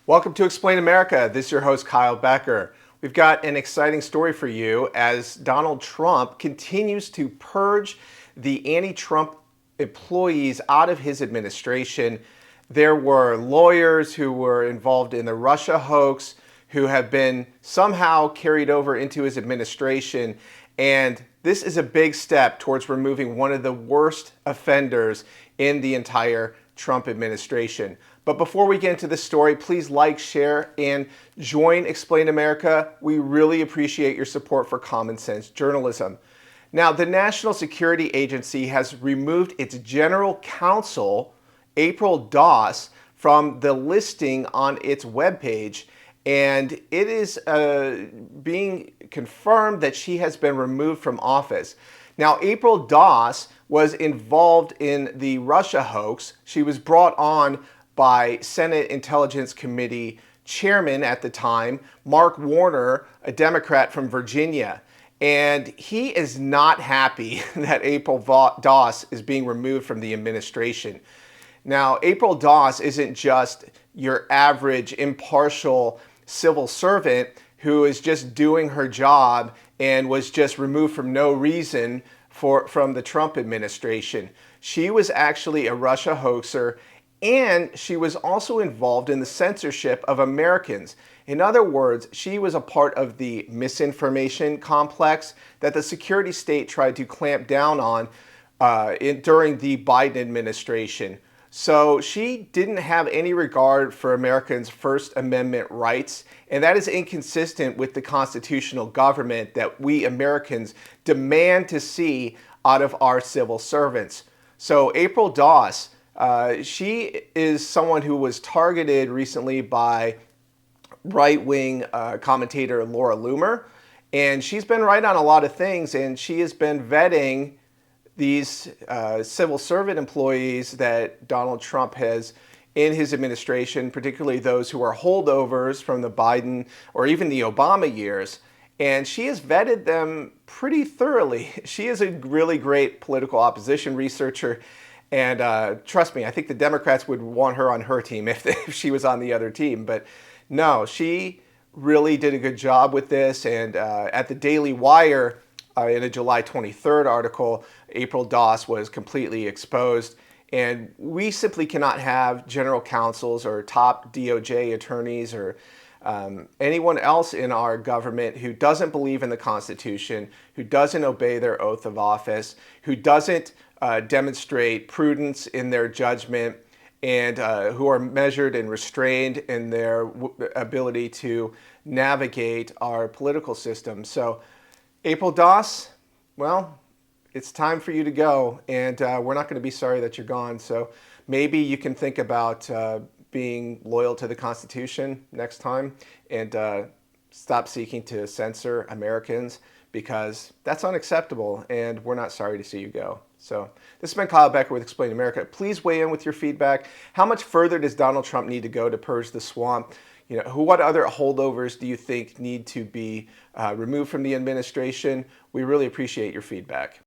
Welcome to Explain America. This is your host, Kyle Becker. We've got an exciting story for you as Donald Trump continues to purge the anti-Trump employees out of his administration. There were lawyers who were involved in the Russia hoax who have been somehow carried over into his administration. And this is a big step towards removing one of the worst offenders in the entire Trump administration. But before we get into this story, please like, share, and join Explain America. We really appreciate your support for common sense journalism. Now, the National Security Agency has removed its general counsel, April Doss, from the listing on its webpage, and it is being confirmed that she has been removed from office. Now, April Doss was involved in the Russia hoax. She was brought on by Senate Intelligence Committee chairman at the time, Mark Warner, a Democrat from Virginia. And he is not happy that April Doss is being removed from the administration. Now, April Doss isn't just your average impartial civil servant who is just doing her job and was just removed from no reason from the Trump administration. She was actually a Russia hoaxer, and she was also involved in the censorship of Americans. In other words, she was a part of the misinformation complex that the security state tried to clamp down on during the Biden administration. So she didn't have any regard for Americans' First Amendment rights, and that is inconsistent with the constitutional government that we Americans demand to see out of our civil servants. So April Doss, she is someone who was targeted recently by right-wing commentator Laura Loomer, and she's been right on a lot of things, and she has been vetting these civil servant employees that Donald Trump has in his administration, particularly those who are holdovers from the Biden or even the Obama years. And she has vetted them pretty thoroughly. She is a really great political opposition researcher. And trust me, I think the Democrats would want her on her team if she was on the other team. But no, she really did a good job with this. And at the Daily Wire, in a July 23rd article, April Doss was completely exposed. And we simply cannot have general counsels or top DOJ attorneys or anyone else in our government who doesn't believe in the Constitution, who doesn't obey their oath of office, who doesn't demonstrate prudence in their judgment, and who are measured and restrained in their ability to navigate our political system. So April Doss, well, it's time for you to go, and we're not going to be sorry that you're gone. So maybe you can think about being loyal to the Constitution next time and stop seeking to censor Americans, because that's unacceptable, and we're not sorry to see you go. So this has been Kyle Becker with Explain America. Please weigh in with your feedback. How much further does Donald Trump need to go to purge the swamp? You know, what other holdovers do you think need to be removed from the administration? We really appreciate your feedback.